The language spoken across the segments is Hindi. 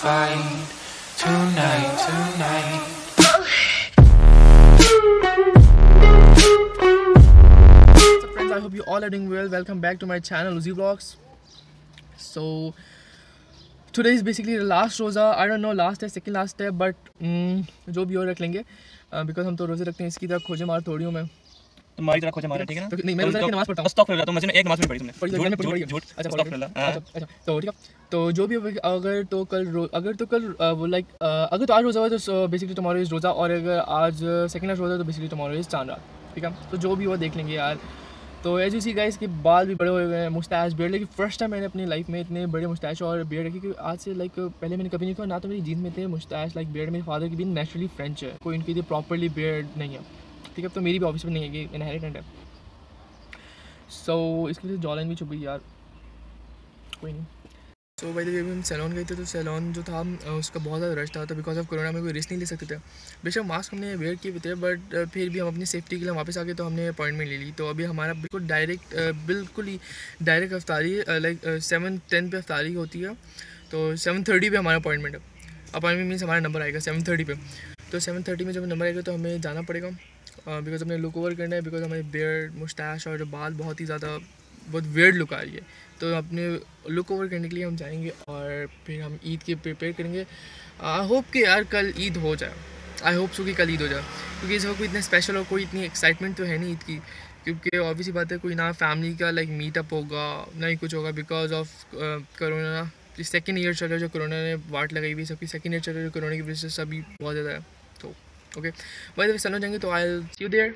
fight tonight. So friends, I hope you all are doing well. Welcome back to my channel Uzi Vlogs. So today is basically the last रोज़ा. I don't know last है second last है, but जो भी और रख लेंगे because हम तो रोज़े रखते हैं. इसकी तरह खोजे मार थोड़ी हूँ मैं. तुम्हारी तरह खोजे मार, ठीक है ना? तो नहीं, मैं रोज़ा रख के नमाज़ पढ़ता हूँ. अस्तगफिरुल्लाह, तो मस्जिद में एक नमाज़ भी पढ़ी तुमने? झूठ. अच्छा अस्तगफिरुल्लाह. अच्छा तो ठीक है. तो जो भी अगर तो कल वो लाइक अगर तो आज रोज़ा हुआ तो बेसिकली टुमारो इज़ रोज़ा, और अगर आज सेकंड लास्ट रोज़ा तो बेसिकली टुमारो इज़ चांद रात. ठीक है, तो जो भी हुआ देख लेंगे यार. तो एज यू सी गाइस के बाल भी बड़े हुए हैं, मुस्टैच बियर्ड, लेकिन फर्स्ट टाइम मैंने अपनी लाइफ में इतने बड़े मुस्टैच और बियर्ड रखी कि आज से लाइक पहले मैंने कभी नहीं किया. ना तो मेरी जीन्स में थे मुस्टैच लाइक बियर्ड. मेरे फादर की भी नेचुरली फ्रेंच है, कोई इनकी प्रॉपरली बियर्ड नहीं है. ठीक है, तो मेरी भी ऑब्वियसली नहीं है कि इनहेरिटेंट है. सो इसकी वजह से जॉलाइन भी छुप गई यार, कोई नहीं. तो भाई जब हम सैलून गए थे तो सैलून जो था उसका बहुत ज़्यादा रश था. तो बिकॉज ऑफ कोरोना में कोई रिस्क नहीं ले सकते थे. बेशक मास्क हमने वेयर किए हुए थे, बट फिर भी हम अपनी सेफ्टी के लिए वापस आ गए तो हमने अपॉइंटमेंट ले ली. तो अभी हमारा बिल्कुल ही डायरेक्ट अफ्तारी लाइक 7:10 पे अफ्तारी होती है. तो 7:30 पे हमारा अपॉइंटमेंट है. अपॉइंटमेंट मीन्स हमारा नंबर आएगा 7:30 पे. तो 7:30 में जब नंबर आएगा तो हमें जाना पड़ेगा बिकॉज हमने लुक ओवर करना है. बिकॉज हमारे बियर्ड मुस्टैच और बाल बहुत ही ज़्यादा बहुत वियर्ड लुक आ रही है. तो अपने लुक ओवर करने के लिए हम जाएंगे और फिर हम ईद के प्रिपेयर करेंगे. आई होप कि यार कल ईद हो जाए. आई होप सो कि कल ईद हो जाए, क्योंकि इस वक्त कोई इतना स्पेशल और कोई इतनी एक्साइटमेंट तो है नहीं ईद की. क्योंकि ऑब्वियसली बात है कोई ना फैमिली का लाइक मीटअप होगा ना ही कुछ होगा because of corona. Second year चल रहा है जो कोरोना ने वाट लगाई हुई, सबकी सेकेंड ईयर चल रहा है जो कोरोना की वजह से सभी बहुत ज़्यादा है. तो ओके भाई जब सैलून जाएंगे तो I will see you there.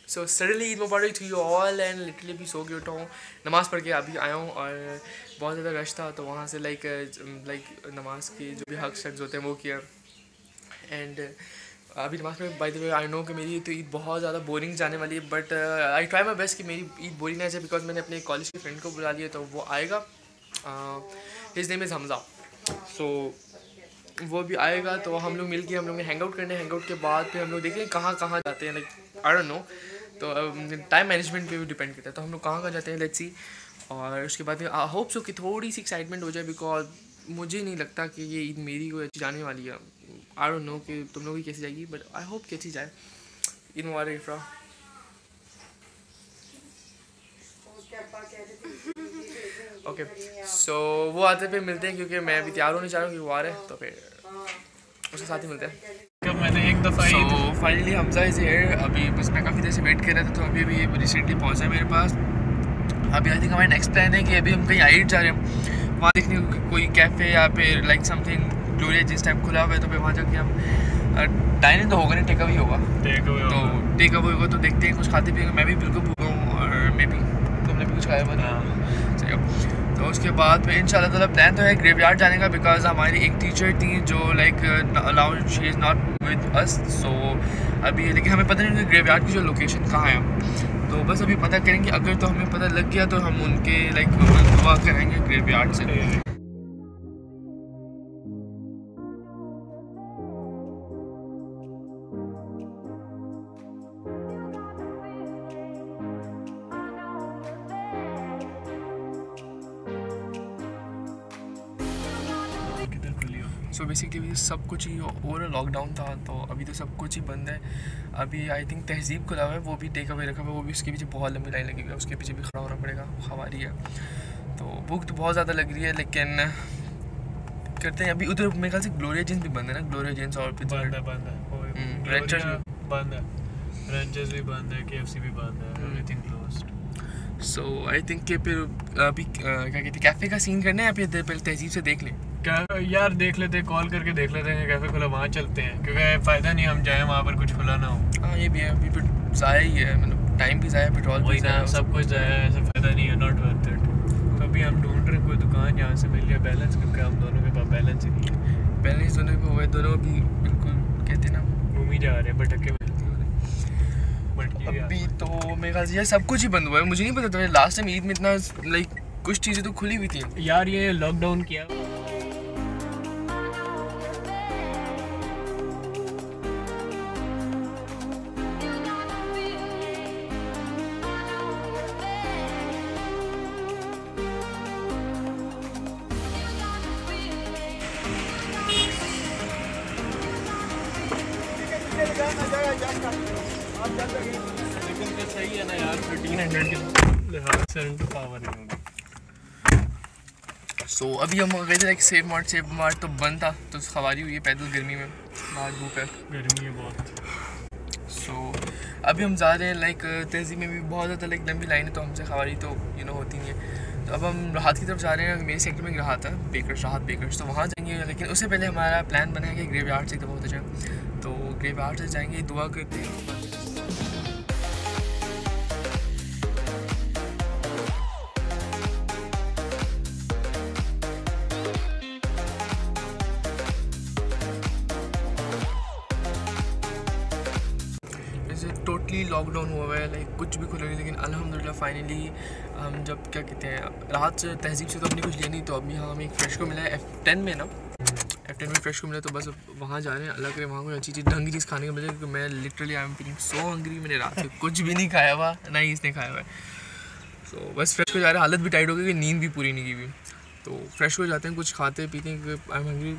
So suddenly Eid Mubarak to you all. And literally भी सो के उठा हूँ, नमाज़ पढ़ के अभी आया हूँ और बहुत ज़्यादा रश था. तो वहाँ से लाइक नमाज़ के जो भी हक शख्स होते हैं वो किया. एंड अभी नमाज़ में by the way I know कि मेरी तो ईद बहुत ज़्यादा बोरिंग जाने वाली है, but I try my best कि मेरी ईद बोरिंग ना जाए. बिकॉज मैंने अपने कॉलेज के फ्रेंड को बुला लिया तो वो आएगा. His name is Hamza. So वो भी आएगा तो हम लोग मिल के हम लोग ने हैंग आउट करने. हैंग आउट के बाद फिर हम लोग देखेंगे कहाँ कहाँ जाते हैं. Like I don't know. तो टाइम मैनेजमेंट पे भी डिपेंड करता है. तो हम लोग कहाँ जाते हैं लेट्स सी. और उसके बाद फिर आई होप सो कि थोड़ी सी एक्साइटमेंट हो जाए. बिकॉज मुझे नहीं लगता कि ये ईद मेरी कोई अच्छी जाने वाली है. आई डोंट नो कि तुम लोग की कैसी जाएगी, बट आई होप कि अच्छी जाए. ईद मुबारक इफ्रा. ओके सो वो आते फिर मिलते हैं, क्योंकि मैं अभी तैयार होने चाह रहा हूँ कि वो आ रहे हैं. तो फिर उसके साथ ही मिलते हैं. मैंने एक दफ़ा so finally Hamza is here. अभी बस मैं काफ़ी देर से वेट कर रहा था, तो अभी रिसेंटली पहुंचा है मेरे पास. अभी आई थिंक हमारा नेक्स्ट प्लान है कि अभी हम कहीं आइट जा रहे हैं, वहाँ देखने कोई कैफ़े या फिर लाइक समथिंग ग्लोरिया जिस टाइम खुला हुआ है. तो फिर वहाँ जाके हम डाइनिंग तो होगा नहीं, टेक अवे होगा. तो टेक अवे होगा तो देखते हैं कुछ खाते पिएंगे. मैं भी बिल्कुल भूखा हूँ और मैं भी, तुमने भी कुछ खाया हुआ. सही. तो उसके बाद फिर इंशाल्लाह ताला प्लान तो है ग्रेवयार्ड जाने का. बिकॉज हमारी एक टीचर थी जो like allowed, she is not with us. So अभी लेकिन हमें पता नहीं कि ग्रेवयार्ड की जो लोकेशन कहाँ है. तो बस अभी पता करेंगे. अगर तो हमें पता लग गया तो हम उनके लाइक दुआ करेंगे ग्रेवयार्ड से. सो बेसिकली सब कुछ ही ओवरऑल लॉकडाउन था, तो अभी तो सब कुछ ही बंद है। अभी आई थिंक तहजीब खुला हुआ है, वो भी टेक अवे रखा हुआ है, वो भी उसके पीछे बहुत लंबी लाइन लगी हुई है, उसके पीछे भी खड़ा होना पड़ेगा, खवारी है। तो भूख तो बहुत ज़्यादा लग रही है, लेकिन करते हैं। अभी उधर मेरे ख्याल से ग्लोरिया जीन्स भी बंद है ना, ग्लोरिया जीन्स और बंद है रेंचर्स बंद है, रेंचर्स भी बंद है, KFC भी बंद है, everything closed. So I think कि फिर अभी क्या कहते हैं, कैफ़े का सीन करना है या फिर पहले तहजीब से देख लें? क्या यार, देख लेते, कॉल करके देख लेते हैं कैफ़े खुला, वहाँ चलते हैं, क्योंकि फ़ायदा नहीं हम जाएँ वहाँ पर कुछ खुला ना हो। हाँ ये भी है, अभी फिर ज़ाया ही है, मतलब टाइम भी ज़ाया, पेट्रोल भी ज़ाया, सब कुछ जाया है, ऐसा फ़ायदा नहीं है, नॉट वर्थ इट। तो अभी हम ढूंढ रहे हैं कोई दुकान जहाँ से मिल जाए बैलेंस, क्योंकि हम दोनों के पास बैलेंस ही नहीं है। बैलेंस दोनों के हुए, दोनों अभी बिल्कुल कहते हैं ना घूम ही जा रहे हैं, भटके में। अभी तो मेरे ख्याल से यार सब कुछ ही बंद हुआ है। मुझे नहीं पता था लास्ट टाइम ईद में इतना लाइक कुछ चीज़ें तो खुली हुई थी यार, ये लॉकडाउन किया। लेकिन तो सही है ना यार, 1300 के लिहाज से इनटू पावर नहीं होगी। सो अभी हम गए थे लाइक सेफ मार्ट तो बंद था, तो खवारी हुई है पैदल गर्मी में, बाहर धूप है, गर्मी है बहुत। सो अभी हम जा रहे हैं लाइक तहजीब में भी बहुत ज़्यादा लाइक लंबी लाइन है, तो हमसे खवारी तो होती नहीं है। तो अब हम राहत की तरफ जा रहे हैं, मेरे सेक्टर में राहत है, राहत बेकर्स, तो वहाँ जाएंगे। लेकिन उससे पहले हमारा प्लान बना है कि ग्रेवयार्ड से एक दफ़ा होता जाए, तो ग्रेवयार्ड से जाएंगे, दुआ करते हैं। टोटली लॉकडाउन हुआ है, लाइक कुछ भी खुला नहीं, लेकिन अल्हम्दुलिल्लाह फाइनली हम जब क्या कहते हैं राहत से तहजीब से तो हमने कुछ लिया नहीं, तो अभी हमें एक फ्रेश को मिला है F10 में ना, F10 में फ्रेश को मिला, तो बस अब वहाँ जा रहे हैं। अल्लाह करे वहाँ कोई अच्छी चीज़ ढंग की चीज़ खाने को मिले, क्योंकि मैं literally I am feeling so hungry. मैंने रात से कुछ भी नहीं खाया हुआ, ना ही इसने खाया हुआ है, तो बस फ्रेश को जा रहे हैं। हालत भी टाइट हो गई, नींद भी पूरी नहीं की हुई, तो फ्रेश को जाते हैं, कुछ खाते पीते हैं, क्योंकि आई एम हंग्री।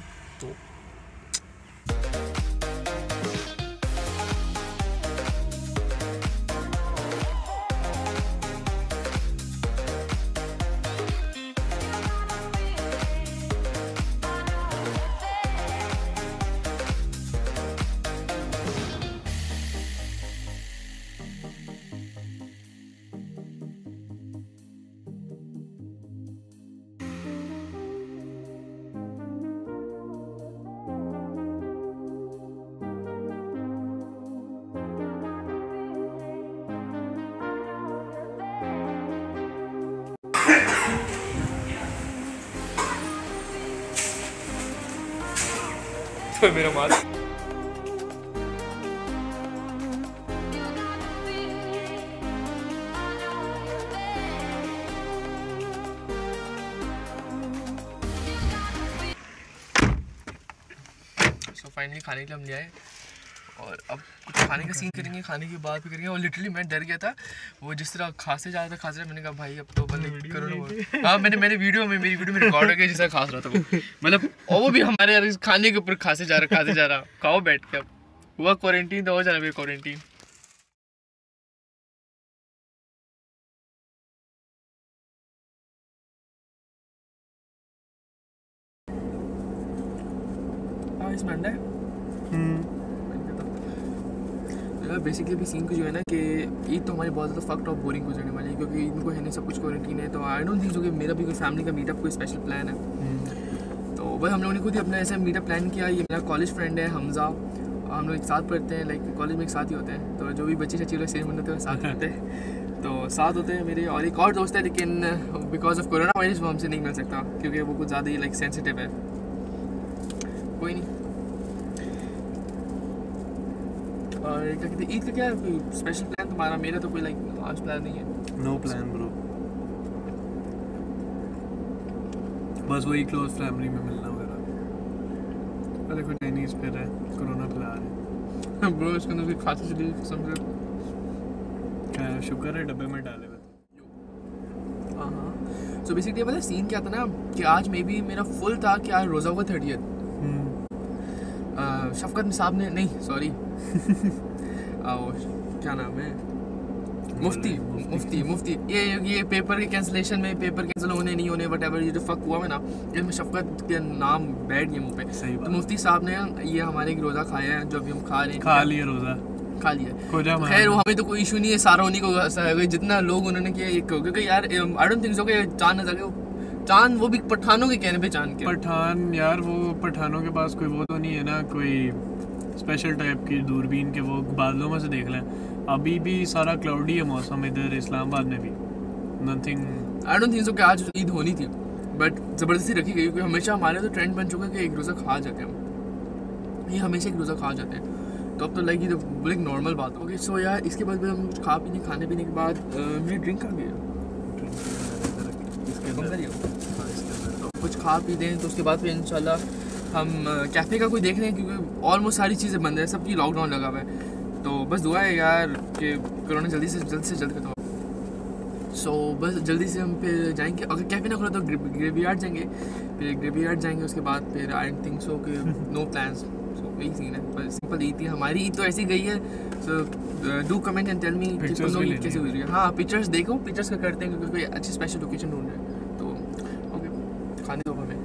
तो मेरा मास्क फाइनली खाने के लिए हम ले आए, और अब कुछ खाने का सीन करेंगे, खाने के बाद भी करेंगे। और लिटरली मैं डर गया था, वो जिस तरह खांसे जा रहा था, मैंने कहा भाई अब तो बंद करो ना। हाँ मैंने मेरी वीडियो में रिकॉर्ड हो गया जिस तरह खांस रहा था वो, मतलब और वो भी हमारे यार खाने के ऊपर खांसे जा रहा खाओ बैठ के। अब हुआ क्वारंटीन, तो हो जाना फिर क्वारंटीन। हाँ इसमें अंडा है। बेसिकली अभी सीन कुछ जो है ना कि ईद तो हमारी बहुत ज़्यादा फक्ड और बोरिंग हो जाने वाली है, क्योंकि ईद को है नहीं, सब कुछ क्वारंटीन है। तो आई डोंट थिंक जो कि मेरा भी कोई फैमिली का मीटअप कोई स्पेशल प्लान है। तो वह हम लोगों ने खुद ही अपना ऐसा मीटअप प्लान किया। ये मेरा कॉलेज फ्रेंड है हमजा, हम लोग एक साथ पढ़ते हैं, लाइक कॉलेज में एक साथ ही होते हैं। तो जो भी बच्चे सच्ची लोग सेम बनते हैं साथ होते हैं, तो साथ होते हैं मेरे। और एक और दोस्त है, लेकिन बिकॉज ऑफ कोरोना वायरस वो हमसे नहीं मिल सकता, क्योंकि वो कुछ ज़्यादा ही लाइक सेंसिटिव है। कोई नहीं। और क्या कहते हैं, ईद का क्या स्पेशल प्लान तुम्हारा? मेरा तो कोई लाइक आज प्लान नहीं है। नो प्लान ब्रो, बस वही क्लोज फैमिली में मिलना वगैरह। अरे कोई चाइनीज फिर है, कोरोना फैला रहे ब्रो, इसके अंदर उसकी खांसी चली समझ। क्या शुक्र है डब्बे में डाले हुए। हाँ सो बेसिकली पता है सीन क्या था ना, कि आज मे बी मेरा फुल था कि आज रोज़ा होगा 30th, शफकत साहब ने नहीं सॉरी क्या नाम है मुफ्ती ये पेपर के कैंसिलेशन में पेपर कैंसिल होने नहीं होने वट ये जो फक हुआ है ना, इसमें शफकत के नाम बैठ गए मुँह पे। सही तो मुफ्ती साहब ने ये हमारे एक रोज़ा खाया है, जो अभी हम खा लिया रोज़ा खा लिया। खैर वो हमें तो कोई इशू नहीं है, सारा उन्हीं को जितना लोग उन्होंने किया एक क्योंकि यार आई डोंट थिंक सो कि चांद नजर के चांद वो भी पठानों के कहने पे चांद के पठान यार वो पठानों के पास कोई वो तो नहीं है ना कोई स्पेशल टाइप की दूरबीन के वो बादलों में से देख लें। अभी भी सारा क्लाउडी है मौसम इधर इस्लामाबाद में भी nothing. I don't think so कि आज ईद होनी थी बट ज़बरदस्ती रखी गई क्योंकि हमेशा हमारे तो ट्रेंड बन चुका है कि एक रोज़ा खा जाते हैं, ये हमेशा एक रोज़ा खा जाते हैं। तो अब तो लाइक ये तो एक नॉर्मल बात होगी। सो यार इसके बाद हम कुछ खाने पीने के बाद मेरी ड्रिंक आ गई तो कुछ खा पी दें तो उसके बाद फिर इंशाल्लाह हम कैफ़े का कोई देख रहे हैं क्योंकि ऑलमोस्ट सारी चीज़ें बंद है, सबकी लॉकडाउन लगा हुआ है। तो बस दुआ है यार कि कोरोना जल्दी से जल्द खत्म हो। सो बस जल्दी से हम फिर जाएंगे, अगर कैफ़े ना खुला तो ग्रेवयार्ड जाएंगे, फिर ग्रेवयार्ड जाएंगे उसके बाद फिर आई थिंक सो कि नो प्लान्स। सो वही सीन है, बस सिंपल ईद थी हमारी। ईद तो ऐसी गई है। So do comment and tell me कैसे हुई है। हाँ पिक्चर्स देखो, पिक्चर्स का करते हैं क्योंकि कोई अच्छी स्पेशल लोकेशन ढूंढ रहे हैं। तो ओके खाने दो हमें।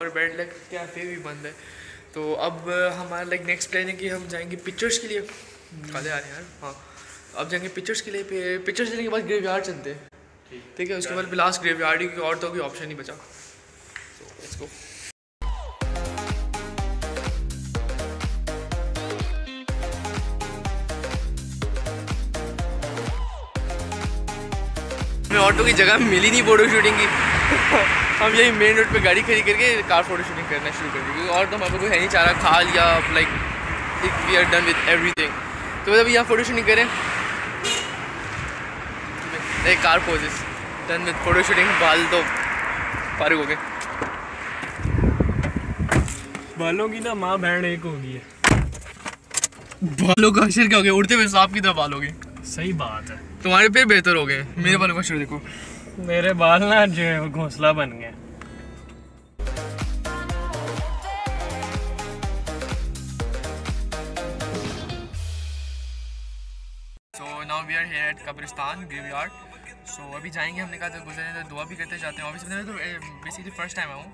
और बेड लाइक कैफ़े भी बंद है। तो अब हमारा लाइक नेक्स्ट प्लान है कि हम जाएंगे पिक्चर्स के लिए। खाले आ रहे हैं यार। हाँ अब जाएंगे पिक्चर्स के लिए, फिर पिक्चर्स लेने के बाद ग्रेवयार्ड चलते हैं, ठीक है। उसके बाद लास्ट ग्रेवयार्ड ही, और तो कोई ऑप्शन नहीं बचा। So let's go. हमें ऑटो की जगह मिली नहीं फ़ोटो शूटिंग की हम यही मेन रोड पे गाड़ी खड़ी करके कार फोटो शूटिंग करना शुरू कर दी क्योंकि और तो हमारे कोई है नहीं, चारा खा लिया like we are done with everything. तो अभी यहाँ फोटो शूटिंग करें, एक कार poses done with photo shooting. बाल तो फारिग हो गए, बालों की ना माँ बहन एक होगी है। बालों का अक्षर क्या हो गया, उड़ते हुए सांप की तरह बाल हो गए। सही बात है, तुम्हारे पे बेहतर हो गए, मेरे बालों का अक्षर देखो। मेरे बाल ना जो है घोंसला बन गए। So now we are here at कब्रिस्तान ग्रेवयार्ड। सो अभी जाएंगे, हमने कहा था गुजरने तो दुआ भी करते जाते हैं। ऑब्वियसली मैं तो बेसिकली फर्स्ट टाइम आया हूँ,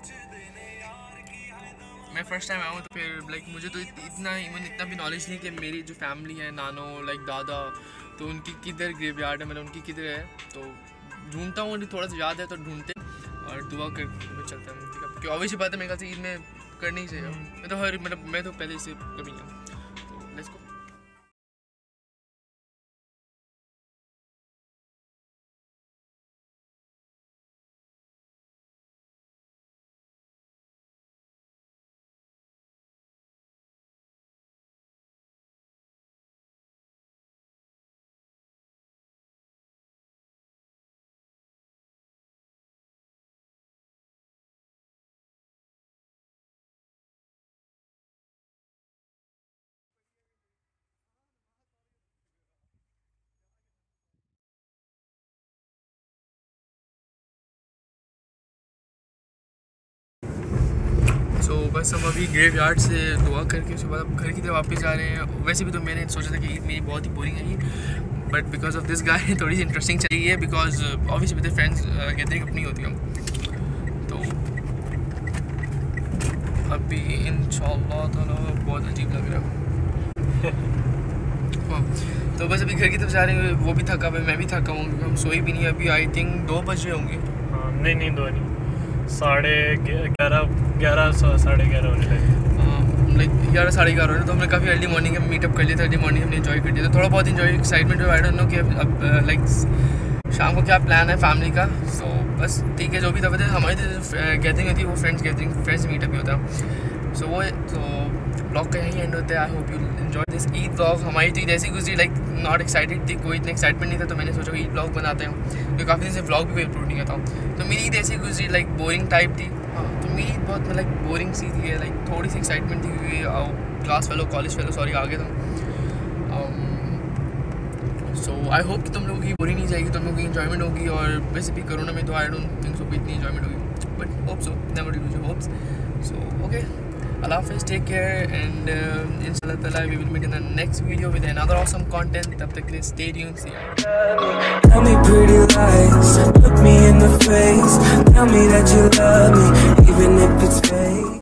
मैं फर्स्ट टाइम आया हूँ। तो फिर लाइक मुझे तो इतना भी नॉलेज नहीं कि मेरी जो फैमिली है नानो लाइक दादा, तो उनकी किधर ग्रेवयार्ड है, मतलब उनकी किधर है। तो ढूंढता हूँ, थोड़ा सा याद है तो ढूंढते और दुआ कर चलते हैं, ठीक है। क्योंकि ऑब्वियसली बात है मेरे ख्याल से ईद में करनी ही चाहिए। मैं तो पहले से कभी नहीं हूँ। तो लेट्स गो। तो बस हम अभी ग्रेवयार्ड से दुआ करके उसके बाद घर की तरफ वापस जा रहे हैं। वैसे भी तो मैंने सोचा था कि ईद मेरी बहुत ही बोरिंग है, but because of this guy थोड़ी सी इंटरेस्टिंग चली है। Because obviously with friends gathering अपनी होती है। तो अभी इंशाल्लाह ताला बहुत अजीब लग रहा है। तो बस अभी घर की तरफ जा रहे हैं। वो भी थका हुआ है, मैं भी थका हूँ क्योंकि हम सोए भी नहीं। अभी आई थिंक 2 बज रहे होंगे। हाँ नहीं 2 नहीं, 11:30 साढ़े 11 होने लगे। लाइक 11 साढ़े 11 होने। तो हमने काफ़ी अर्ली मॉर्निंग में मीटअप कर लिया था। अर्ली मॉर्निंग हमने इन्जॉय कर लिया था, थोड़ा बहुत enjoy, excitement. I don't know कि अब लाइक शाम को क्या प्लान है फैमिली का। सो बस ठीक है, जो भी दफ़ा हमारी गैदरिंग होती है वो फ्रेंड्स मीटअप ही होता है। सो वो तो ब्लॉग का यही एंड होता है। I hope you enjoy this Eid blog. हमारी तो ईद ऐसी गुजरी लाइक नॉट एक्साइटेड थी, कोई इतना एक्साइटमेंट नहीं था। तो मैंने सोचा ईद ब्लॉग बनाते हैं, तो काफ़ी दिन से ब्लॉग भी कोई अपलोड नहीं किया था। तो मेरी ईद ऐसी गुजरी लाइक बोरिंग टाइप थी। हाँ, तो मेरी बहुत लाइक बोरिंग सी थी, लाइक थोड़ी सी एक्साइटमेंट थी क्योंकि क्लास फेलो कॉलेज फेलो सॉरी आ गया था। सो आई होप कि तुम लोगों की बोरिंग नहीं जाएगी, तुम लोगों की इन्जॉयमेंट होगी। और वैसे भी कोरोना में तो आई डोंट थिंक सो भी इतनी इन्जॉयमेंट होगी, but hope so, never lose your hopes. So okay, अल्लाह हाफिज़, टेक केयर, एंड इंशाल्लाह ताला we will meet in the next video with another awesome content. तब तक के लिए stay tuned, see you. Tell me pretty lies, look me in the face, tell me that you love me, even if it's fake.